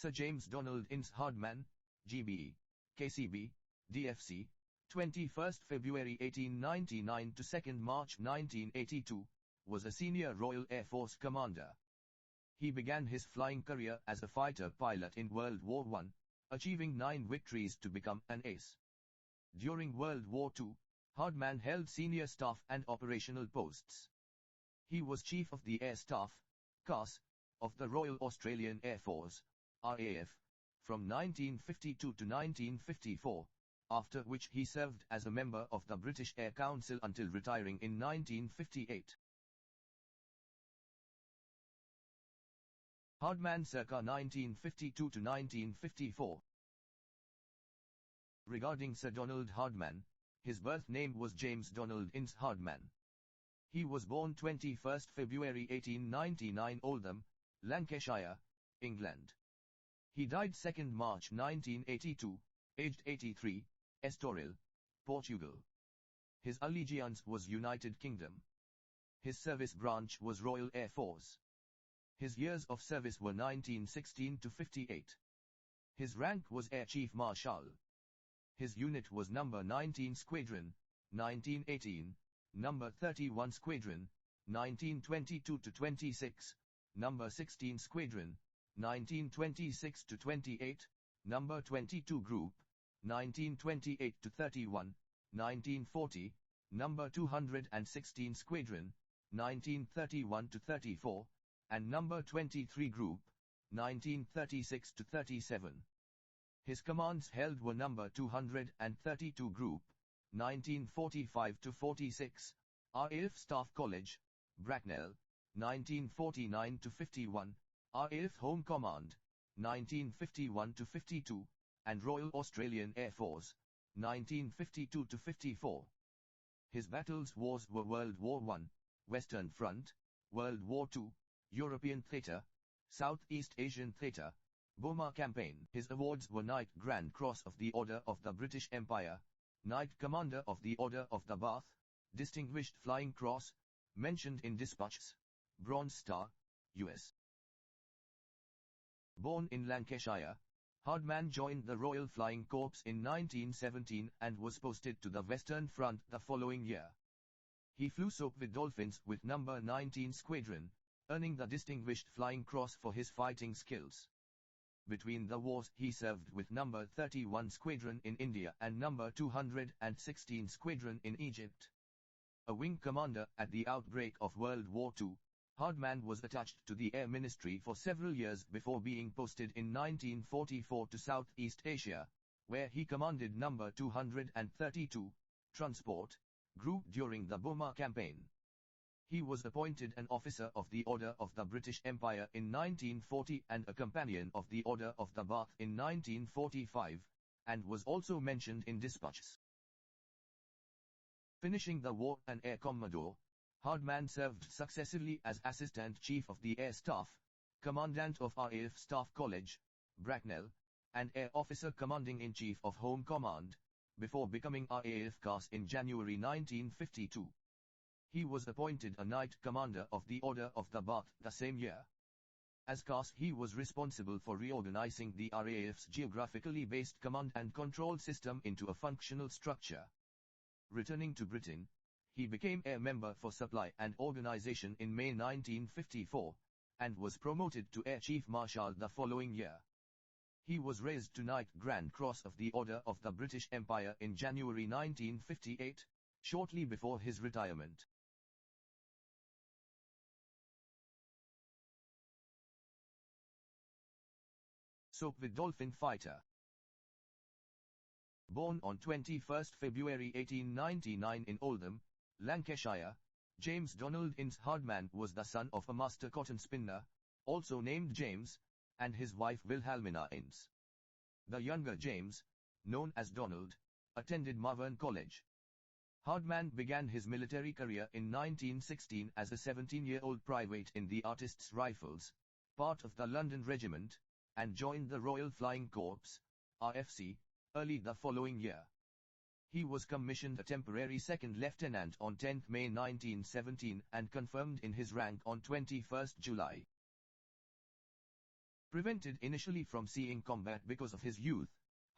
Sir James Donald Innes Hardman, GBE, KCB, DFC, 21st February 1899 to 2nd March 1982, was a senior Royal Air Force commander. He began his flying career as a fighter pilot in World War I, achieving 9 victories to become an ace. During World War II, Hardman held senior staff and operational posts. He was Chief of the Air Staff, CAS, of the Royal Australian Air Force, RAF, from 1952 to 1954, after which he served as a member of the British Air Council until retiring in 1958. Hardman circa 1952 to 1954. Regarding Sir Donald Hardman, his birth name was James Donald Innes Hardman. He was born 21st February 1899 Oldham, Lancashire, England. He died 2nd March 1982, aged 83, Estoril, Portugal. His allegiance was United Kingdom. His service branch was Royal Air Force. His years of service were 1916 to 58. His rank was Air Chief Marshal. His unit was number 19 Squadron, 1918, number 31 Squadron, 1922 to 26, number 16 Squadron, 1926 to 28, number 22 Group, 1928 to 31, 1940, number 216 Squadron, 1931 to 34, and number 23 Group, 1936 to 37. His commands held were number 232 Group, 1945 to 46, RAF Staff College, Bracknell, 1949 to 51, RAF Home Command, 1951 to 52, and Royal Australian Air Force, 1952 to 54. His battles wars were World War I, Western Front, World War II, European Theatre, Southeast Asian Theatre, Burma Campaign. His awards were Knight Grand Cross of the Order of the British Empire, Knight Commander of the Order of the Bath, Distinguished Flying Cross, mentioned in dispatches, Bronze Star, U.S. Born in Lancashire, Hardman joined the Royal Flying Corps in 1917 and was posted to the Western Front the following year. He flew soap with dolphins with number 19 Squadron, earning the Distinguished Flying Cross for his fighting skills. Between the wars he served with number 31 Squadron in India and number 216 Squadron in Egypt. A wing commander at the outbreak of World War II, Hardman was attached to the Air Ministry for several years before being posted in 1944 to Southeast Asia, where he commanded number 232, Transport, Group during the Burma Campaign. He was appointed an officer of the Order of the British Empire in 1940 and a companion of the Order of the Bath in 1945, and was also mentioned in dispatches. Finishing the war an Air Commodore, Hardman served successively as Assistant Chief of the Air Staff, Commandant of RAF Staff College, Bracknell, and Air Officer Commanding-in-Chief of Home Command, before becoming RAF CAS in January 1952. He was appointed a Knight Commander of the Order of the Bath the same year. As CAS he was responsible for reorganizing the RAF's geographically based command and control system into a functional structure. Returning to Britain, he became Air Member for Supply and Organization in May 1954, and was promoted to Air Chief Marshal the following year. He was raised to Knight Grand Cross of the Order of the British Empire in January 1958, shortly before his retirement. Soap with Dolphin Fighter. Born on 21 February 1899 in Oldham, Lancashire, James Donald Innes Hardman was the son of a master cotton spinner, also named James, and his wife Wilhelmina Innes. The younger James, known as Donald, attended Malvern College. Hardman began his military career in 1916 as a 17-year-old private in the Artists' Rifles, part of the London Regiment, and joined the Royal Flying Corps, RFC, early the following year. He was commissioned a temporary second lieutenant on 10 May 1917 and confirmed in his rank on 21 July. Prevented initially from seeing combat because of his youth,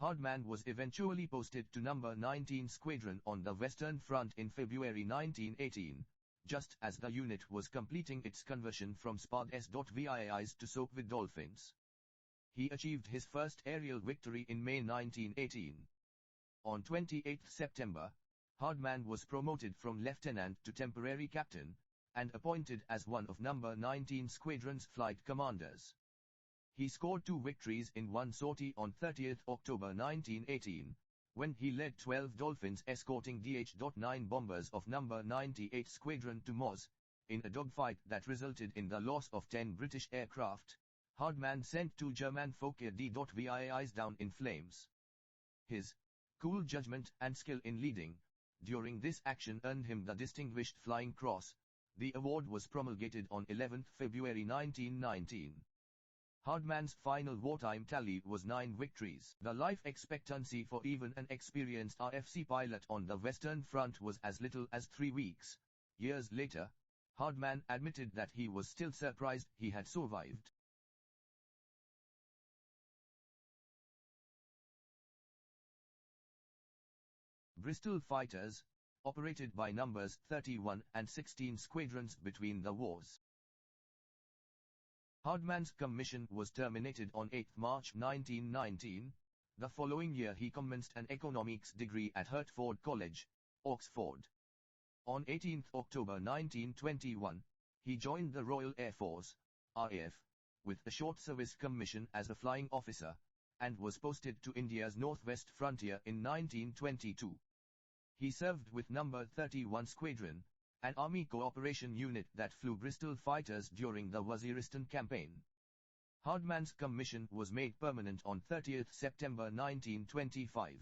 Hardman was eventually posted to No. 19 Squadron on the Western Front in February 1918, just as the unit was completing its conversion from SPADs.VIAs to soak with dolphins. He achieved his first aerial victory in May 1918. On 28 September, Hardman was promoted from lieutenant to temporary captain, and appointed as one of No. 19 Squadron's flight commanders. He scored 2 victories in one sortie on 30 October 1918, when he led 12 Dolphins escorting DH-9 bombers of No. 98 Squadron to Moz, in a dogfight that resulted in the loss of 10 British aircraft. Hardman sent 2 German Fokker D.VIAs down in flames. His cool judgment and skill in leading during this action earned him the Distinguished Flying Cross. The award was promulgated on 11 February 1919. Hardman's final wartime tally was 9 victories. The life expectancy for even an experienced RFC pilot on the Western Front was as little as 3 weeks. Years later, Hardman admitted that he was still surprised he had survived. Bristol fighters, operated by numbers 31 and 16 squadrons between the wars. Hardman's commission was terminated on 8 March 1919. The following year he commenced an economics degree at Hertford College, Oxford. On 18 October 1921, he joined the Royal Air Force, RAF, with a short service commission as a flying officer, and was posted to India's northwest frontier in 1922. He served with No. 31 Squadron, an Army cooperation unit that flew Bristol fighters during the Waziristan campaign. Hardman's commission was made permanent on 30 September 1925.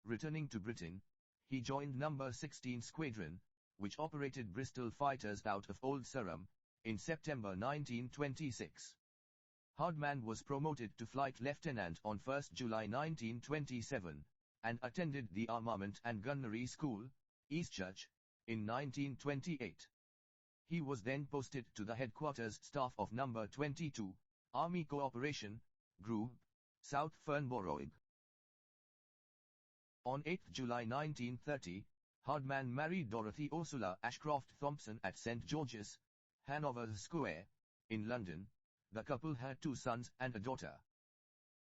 Returning to Britain, he joined No. 16 Squadron, which operated Bristol fighters out of Old Sarum, in September 1926. Hardman was promoted to flight lieutenant on 1 July 1927, and attended the Armament and Gunnery School, Eastchurch, in 1928. He was then posted to the headquarters staff of No. 22, Army Cooperation, Group, South Farnborough. On 8 July 1930, Hardman married Dorothy Ursula Ashcroft Thompson at St. George's, Hanover Square, in London. The couple had 2 sons and a daughter.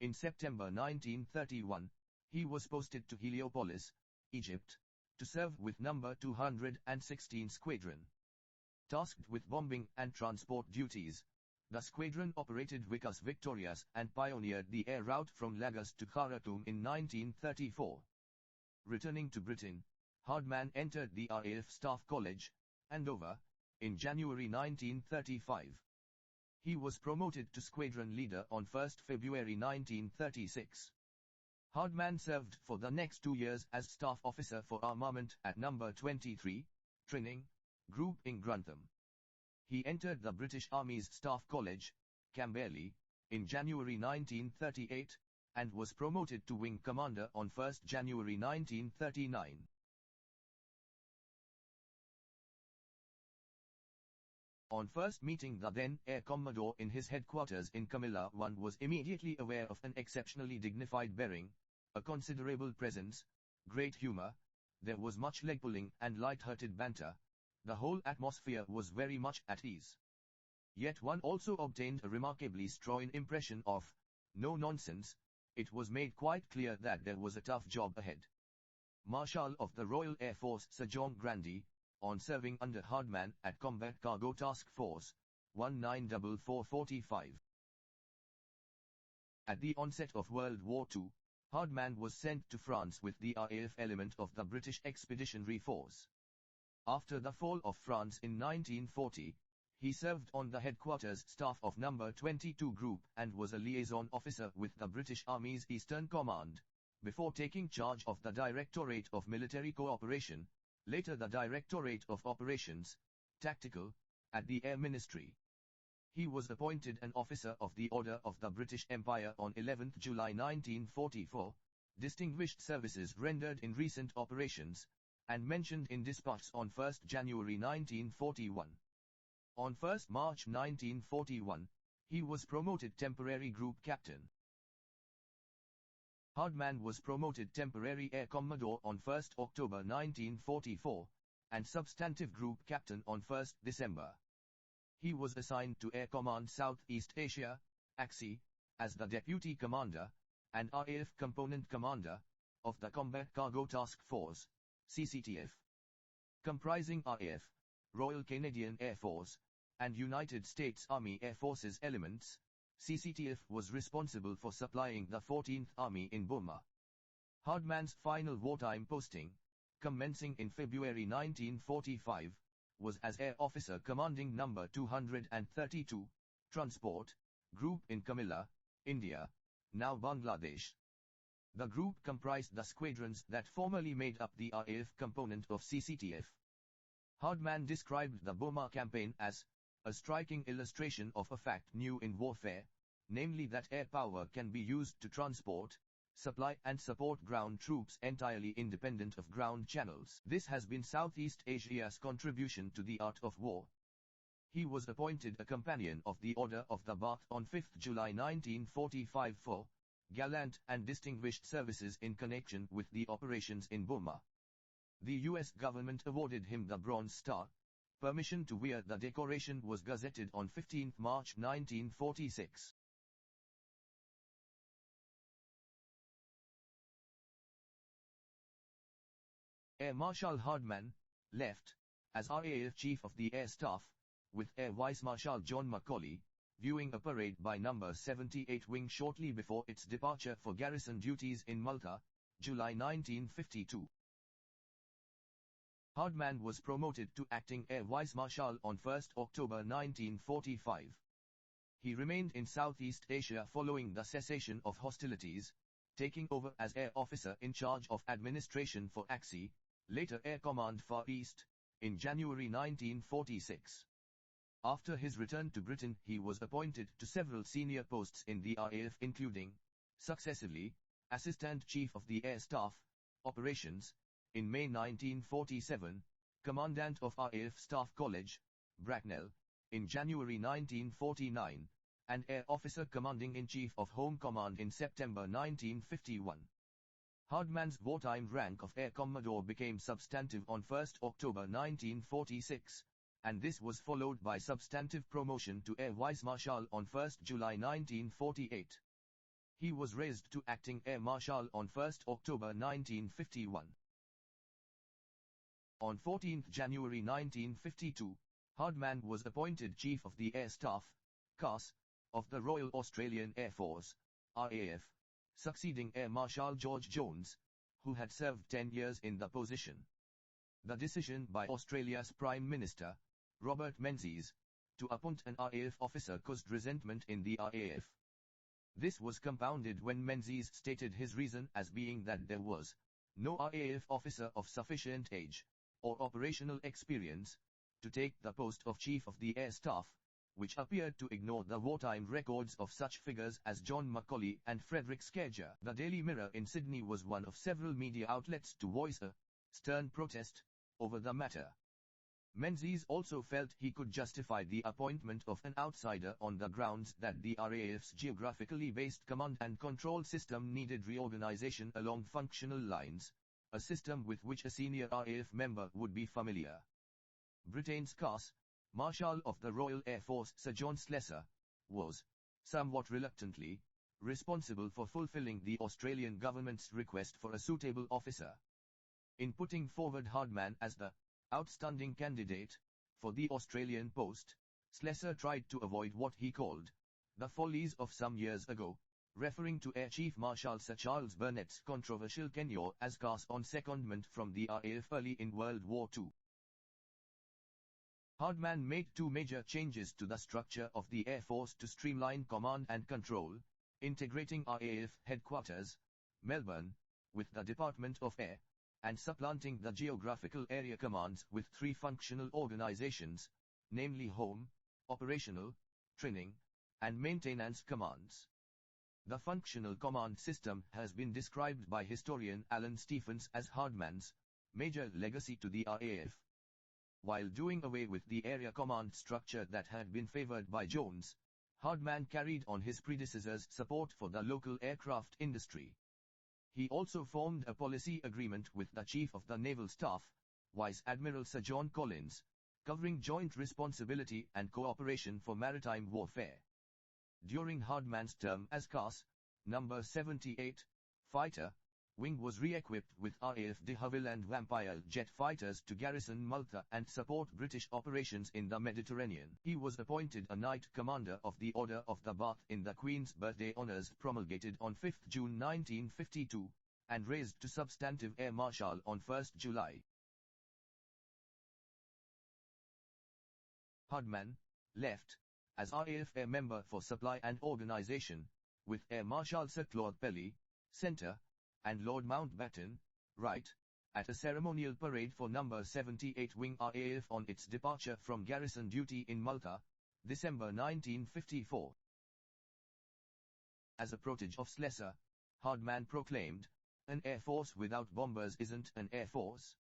In September 1931, he was posted to Heliopolis, Egypt, to serve with No. 216 Squadron. Tasked with bombing and transport duties, the squadron operated Vickers Victorious and pioneered the air route from Lagos to Khartoum in 1934. Returning to Britain, Hardman entered the RAF Staff College, Andover, in January 1935. He was promoted to squadron leader on 1 February 1936. Hardman served for the next 2 years as staff officer for armament at No. 23, Training, Group in Grantham. He entered the British Army's Staff College, Camberley, in January 1938, and was promoted to wing commander on 1 January 1939. On first meeting the then Air Commodore in his headquarters in Camilla, one was immediately aware of an exceptionally dignified bearing, a considerable presence, great humor. There was much leg-pulling and light-hearted banter. The whole atmosphere was very much at ease. Yet one also obtained a remarkably strong impression of no nonsense. It was made quite clear that there was a tough job ahead. Marshal of the Royal Air Force Sir John Grundy, on serving under Hardman at Combat Cargo Task Force, 1944-45. At the onset of World War II, Hardman was sent to France with the RAF element of the British Expeditionary Force. After the fall of France in 1940, he served on the headquarters staff of No. 22 Group and was a liaison officer with the British Army's Eastern Command, before taking charge of the Directorate of Military Cooperation, later the Directorate of Operations, Tactical, at the Air Ministry. He was appointed an officer of the Order of the British Empire on 11 July 1944, distinguished services rendered in recent operations, and mentioned in dispatches on 1 January 1941. On 1 March 1941, He was promoted temporary group captain. Hardman was promoted temporary Air Commodore on 1 October 1944, and substantive group captain on 1 December. He was assigned to Air Command Southeast Asia, AXI, as the deputy commander, and RAF component commander, of the Combat Cargo Task Force, CCTF. Comprising RAF, Royal Canadian Air Force, and United States Army Air Forces elements, CCTF was responsible for supplying the 14th Army in Burma. Hardman's final wartime posting, commencing in February 1945, was as Air Officer Commanding No. 232, Transport, Group in Kamilla, India, now Bangladesh. The group comprised the squadrons that formerly made up the RAF component of CCTF. Hardman described the Burma campaign as a striking illustration of a fact new in warfare, namely that air power can be used to transport, supply and support ground troops entirely independent of ground channels. This has been Southeast Asia's contribution to the art of war. He was appointed a Companion of the Order of the Bath on 5 July 1945 for gallant and distinguished services in connection with the operations in Burma. The U.S. government awarded him the Bronze Star. Permission to wear the decoration was gazetted on 15 March 1946. Air Marshal Hardman left as RAF Chief of the Air Staff, with Air Vice Marshal John Macaulay, viewing a parade by No. 78 Wing shortly before its departure for garrison duties in Malta, July 1952. Hardman was promoted to acting Air Vice Marshal on 1 October 1945. He remained in Southeast Asia following the cessation of hostilities, taking over as Air Officer in charge of administration for AXI, later Air Command Far East, in January 1946. After his return to Britain, he was appointed to several senior posts in the RAF including, successively, Assistant Chief of the Air Staff, Operations, in May 1947, Commandant of RAF Staff College, Bracknell, in January 1949, and Air Officer Commanding-in-Chief of Home Command in September 1951. Hardman's wartime rank of Air Commodore became substantive on 1 October 1946, and this was followed by substantive promotion to Air Vice Marshal on 1 July 1948. He was raised to acting Air Marshal on 1 October 1951. On 14 January 1952, Hardman was appointed Chief of the Air Staff, CAS, of the Royal Australian Air Force, RAF, succeeding Air Marshal George Jones, who had served 10 years in the position. The decision by Australia's Prime Minister, Robert Menzies, to appoint an RAF officer caused resentment in the RAF. This was compounded when Menzies stated his reason as being that there was no RAF officer of sufficient age or operational experience to take the post of Chief of the Air Staff, which appeared to ignore the wartime records of such figures as John Macaulay and Frederick Scager. The Daily Mirror in Sydney was one of several media outlets to voice a stern protest over the matter. Menzies also felt he could justify the appointment of an outsider on the grounds that the RAF's geographically based command and control system needed reorganization along functional lines, a system with which a senior RAF member would be familiar. Britain's CAS, Marshal of the Royal Air Force Sir John Slessor, was, somewhat reluctantly, responsible for fulfilling the Australian government's request for a suitable officer. In putting forward Hardman as the outstanding candidate for the Australian post, Slessor tried to avoid what he called the follies of some years ago, referring to Air Chief Marshal Sir Charles Burnett's controversial tenure as CAS on secondment from the RAF early in World War II. Hardman made two major changes to the structure of the Air Force to streamline command and control, integrating RAF headquarters, Melbourne, with the Department of Air, and supplanting the geographical area commands with three functional organizations, namely Home, Operational, Training, and Maintenance commands. The functional command system has been described by historian Alan Stephens as Hardman's major legacy to the RAF. While doing away with the area command structure that had been favored by Jones, Hardman carried on his predecessor's support for the local aircraft industry. He also formed a policy agreement with the Chief of the Naval Staff, Vice Admiral Sir John Collins, covering joint responsibility and cooperation for maritime warfare. During Hardman's term as CAS, No. 78 fighter wing was re-equipped with RAF de Havilland Vampire jet fighters to garrison Malta and support British operations in the Mediterranean. He was appointed a Knight Commander of the Order of the Bath in the Queen's Birthday Honours promulgated on 5 June 1952, and raised to Substantive Air Marshal on 1 July. Hardman left as RAF Air Member for Supply and Organisation, with Air Marshal Sir Claude Pelly, Centre, and Lord Mountbatten, right, at a ceremonial parade for No. 78 Wing RAF on its departure from garrison duty in Malta, December 1954. As a protege of Slessor, Hardman proclaimed, "An air force without bombers isn't an air force."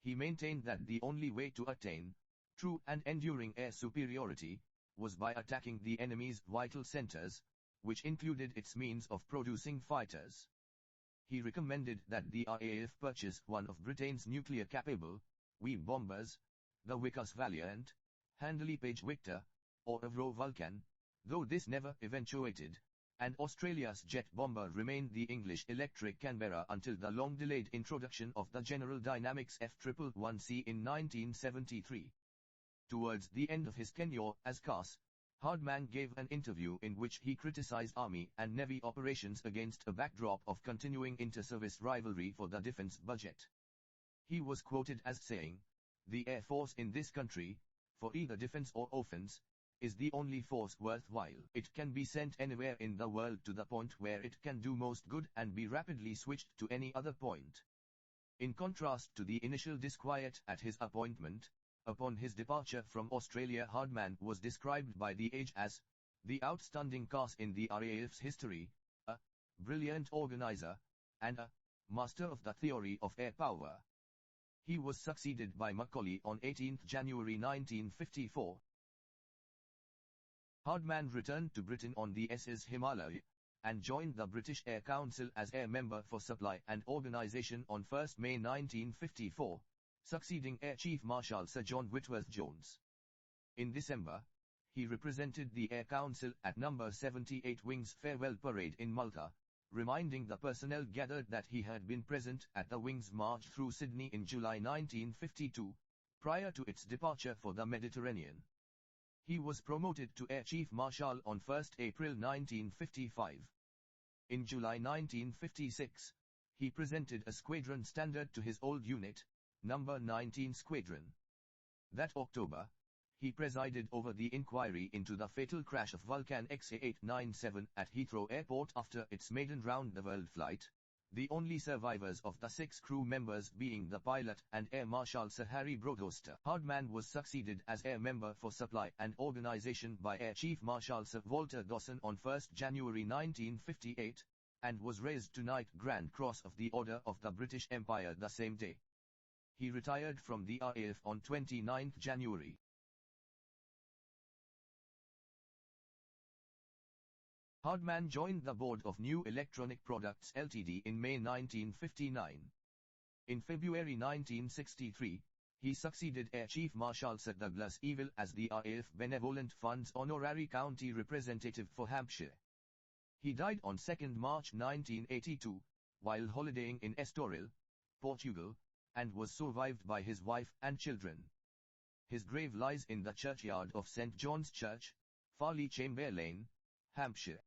He maintained that the only way to attain true and enduring air superiority was by attacking the enemy's vital centers, which included its means of producing fighters. He recommended that the RAF purchase one of Britain's nuclear-capable WE bombers, the Vickers Valiant, Handley Page Victor, or Avro Vulcan, though this never eventuated, and Australia's jet bomber remained the English Electric Canberra until the long-delayed introduction of the General Dynamics F111C in 1973. Towards the end of his tenure as CAS, Hardman gave an interview in which he criticized Army and Navy operations against a backdrop of continuing inter-service rivalry for the defense budget. He was quoted as saying, "The Air Force in this country, for either defense or offense, is the only force worthwhile. It can be sent anywhere in the world to the point where it can do most good and be rapidly switched to any other point." In contrast to the initial disquiet at his appointment, upon his departure from Australia, Hardman was described by The Age as the outstanding CAS in the RAF's history, a brilliant organizer, and a master of the theory of air power. He was succeeded by Macaulay on 18 January 1954. Hardman returned to Britain on the SS Himalaya, and joined the British Air Council as Air Member for Supply and Organisation on 1 May 1954. Succeeding Air Chief Marshal Sir John Whitworth Jones. In December, he represented the Air Council at No. 78 Wing's farewell parade in Malta, reminding the personnel gathered that he had been present at the Wing's march through Sydney in July 1952, prior to its departure for the Mediterranean. He was promoted to Air Chief Marshal on 1 April 1955. In July 1956, he presented a squadron standard to his old unit, No. 19 Squadron. That October, he presided over the inquiry into the fatal crash of Vulcan XA-897 at Heathrow Airport after its maiden round-the-world flight, the only survivors of the 6 crew members being the pilot and Air Marshal Sir Harry Broadhurst. Hardman was succeeded as Air Member for Supply and Organisation by Air Chief Marshal Sir Walter Dawson on 1 January 1958, and was raised to Knight Grand Cross of the Order of the British Empire the same day. He retired from the RAF on 29 January. Hardman joined the board of New Electronic Products Ltd in May 1959. In February 1963, he succeeded Air Chief Marshal Sir Douglas Evil as the RAF Benevolent Fund's Honorary County Representative for Hampshire. He died on 2 March 1982, while holidaying in Estoril, Portugal, and was survived by his wife and children. His grave lies in the churchyard of St. John's Church, Farley Chamber Lane, Hampshire.